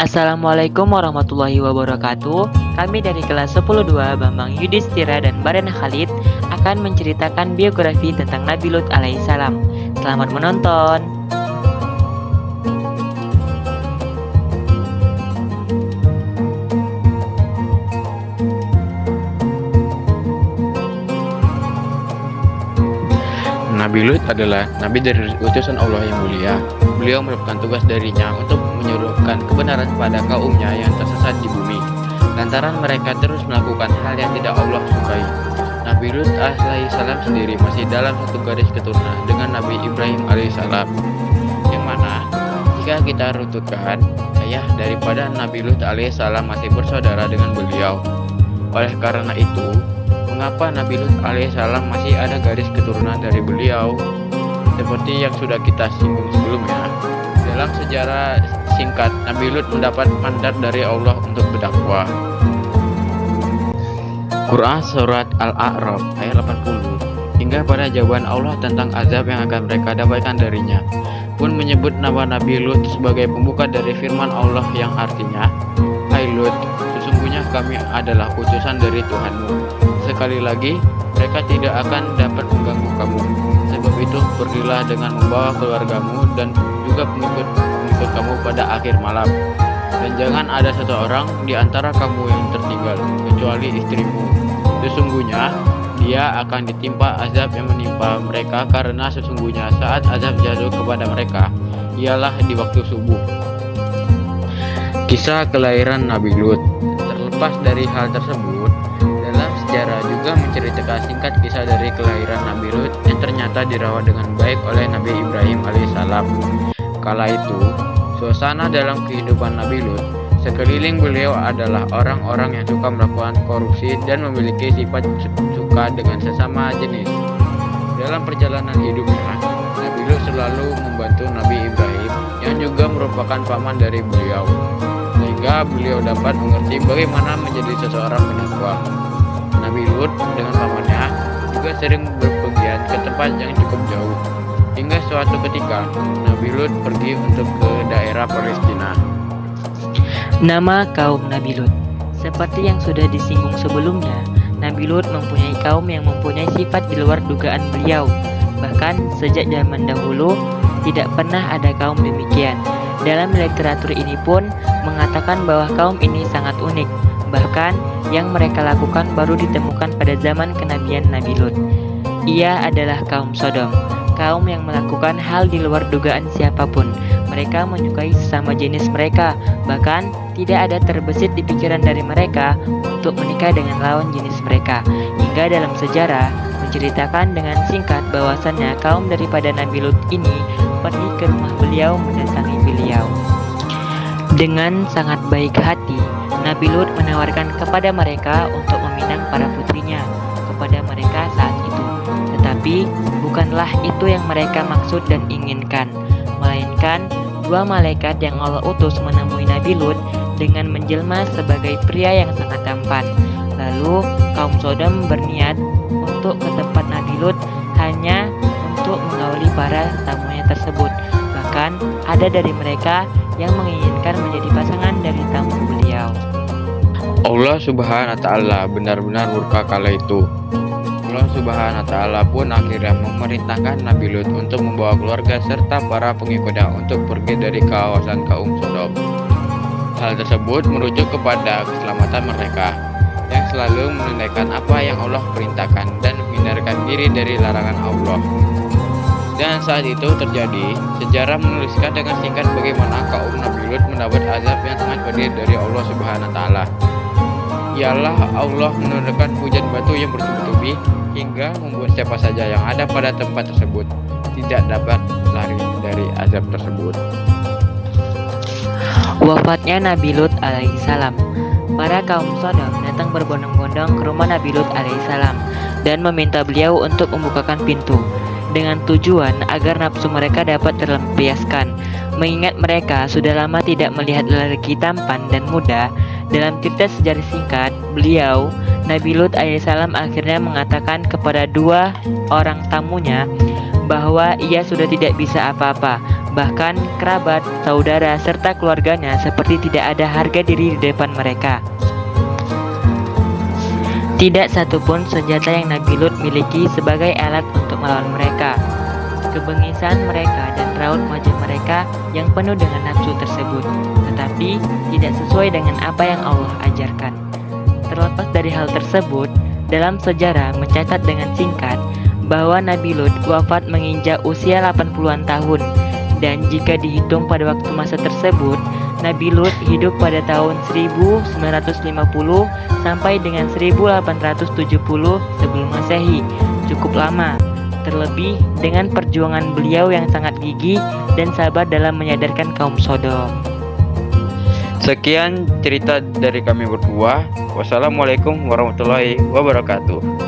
Assalamualaikum warahmatullahi wabarakatuh. Kami dari kelas 10-2 Bambang Yudhistira dan Barana Khalid akan menceritakan biografi tentang Nabi Lut alaihissalam. Selamat menonton. Nabi Lut adalah nabi dari utusan Allah yang mulia. Beliau merupakan tugas darinya untuk menyuruhkan kebenaran kepada kaumnya yang tersesat di bumi, lantaran mereka terus melakukan hal yang tidak Allah sukai. Nabi Lut alaihissalam sendiri masih dalam satu garis keturunan dengan Nabi Ibrahim alaihissalam, yang mana jika kita runutkan, ayah daripada Nabi Lut alaihissalam masih bersaudara dengan beliau. Oleh karena itu, mengapa Nabi Lut alaihissalam masih ada garis keturunan dari beliau? Seperti yang sudah kita singgung sebelumnya, dalam sejarah singkat, Nabi Lut mendapat mandat dari Allah untuk berdakwah. Quran Surat Al-A'raf ayat 80 hingga pada jawaban Allah tentang azab yang akan mereka dapatkan darinya pun menyebut nama Nabi Lut sebagai pembuka dari firman Allah yang artinya, "Hai Lut, sesungguhnya kami adalah utusan dari Tuhanmu. Sekali lagi, mereka tidak akan dapat mengganggu kamu. Sebab itu, pergilah dengan membawa keluargamu dan juga pengikut kamu pada akhir malam. Dan jangan ada satu orang di antara kamu yang tertinggal, kecuali istrimu. Sesungguhnya, dia akan ditimpa azab yang menimpa mereka karena sesungguhnya saat azab jatuh kepada mereka, ialah di waktu subuh." Kisah kelahiran Nabi Lut. Terlepas dari hal tersebut, dalam sejarah juga menceritakan singkat kisah dari kelahiran Nabi Lut yang ternyata dirawat dengan baik oleh Nabi Ibrahim alaihissalam. Kala itu, suasana dalam kehidupan Nabi Lut, sekeliling beliau adalah orang-orang yang suka melakukan korupsi dan memiliki sifat suka dengan sesama jenis. Dalam perjalanan hidupnya, Nabi Lut selalu membantu Nabi Ibrahim yang juga merupakan paman dari beliau, sehingga beliau dapat mengerti bagaimana menjadi seseorang pendakwah. Nabi Lut dengan pamannya juga sering berpergian ke tempat yang cukup jauh, hingga suatu ketika Nabi Lut pergi untuk ke daerah Palestina. Nama kaum Nabi Lut. Seperti yang sudah disinggung sebelumnya, Nabi Lut mempunyai kaum yang mempunyai sifat di luar dugaan beliau. Bahkan sejak zaman dahulu tidak pernah ada kaum demikian. Dalam literatur ini pun mengatakan bahwa kaum ini sangat unik. Bahkan yang mereka lakukan baru ditemukan pada zaman kenabian Nabi Lut. Ia adalah kaum Sodom, kaum yang melakukan hal di luar dugaan siapapun. Mereka menyukai sesama jenis mereka, bahkan tidak ada terbesit di pikiran dari mereka untuk menikah dengan lawan jenis mereka. Hingga dalam sejarah menceritakan dengan singkat bahwasannya kaum daripada Nabi Lut ini pergi ke rumah beliau mendatangi beliau. Dengan sangat baik hati, Nabi Lut menawarkan kepada mereka untuk meminang para putrinya kepada mereka saat itu. Tetapi bukanlah itu yang mereka maksud dan inginkan, melainkan dua malaikat yang Allah utus menemui Nabi Lut dengan menjelma sebagai pria yang sangat tampan. Lalu kaum Sodom berniat untuk ke tempat Nabi Lut hanya untuk menggauli para tamunya tersebut. Bahkan ada dari mereka yang menginginkan menjadi pasangan dari tamu beliau. Allah Subhanahu wa Ta'ala benar-benar murka kala itu. Allah Subhanahu wa Ta'ala pun akhirnya memerintahkan Nabi Lut untuk membawa keluarga serta para pengikutnya untuk pergi dari kawasan kaum Sodom. Hal tersebut merujuk kepada keselamatan mereka yang selalu menunaikan apa yang Allah perintahkan dan menghindarkan diri dari larangan Allah. Dan saat itu terjadi, sejarah menuliskan dengan singkat bagaimana kaum Nabi Lut mendapat azab yang sangat pedih dari Allah Subhanahu wa Ta'ala. Ialah Allah menurunkan hujan batu yang bertubi-tubi hingga membuat siapa saja yang ada pada tempat tersebut tidak dapat lari dari azab tersebut. Wafatnya Nabi Lut alaihissalam. Para kaum Sodom datang berbondong-bondong ke rumah Nabi Lut alaihissalam dan meminta beliau untuk membukakan pintu, dengan tujuan agar nafsu mereka dapat terlampiaskan. Mengingat mereka sudah lama tidak melihat lelaki tampan dan muda, dalam cerita sejarah singkat, beliau, Nabi Lut alaihissalam akhirnya mengatakan kepada dua orang tamunya bahwa ia sudah tidak bisa apa-apa, Bahkan kerabat, saudara, serta keluarganya seperti tidak ada harga diri di depan mereka. Tidak satupun senjata yang Nabi Lut miliki sebagai alat untuk melawan mereka. Kebengisan mereka dan raut wajah mereka yang penuh dengan nafsu tersebut, tetapi tidak sesuai dengan apa yang Allah ajarkan. Terlepas dari hal tersebut, dalam sejarah mencatat dengan singkat bahwa Nabi Lut wafat menginjak usia 80-an tahun, dan jika dihitung pada waktu masa tersebut, Nabi Lut hidup pada tahun 1950 sampai dengan 1870 sebelum Masehi, cukup lama. Terlebih dengan perjuangan beliau yang sangat gigih dan sabar dalam menyadarkan kaum Sodom. Sekian cerita dari kami berdua. Wassalamualaikum warahmatullahi wabarakatuh.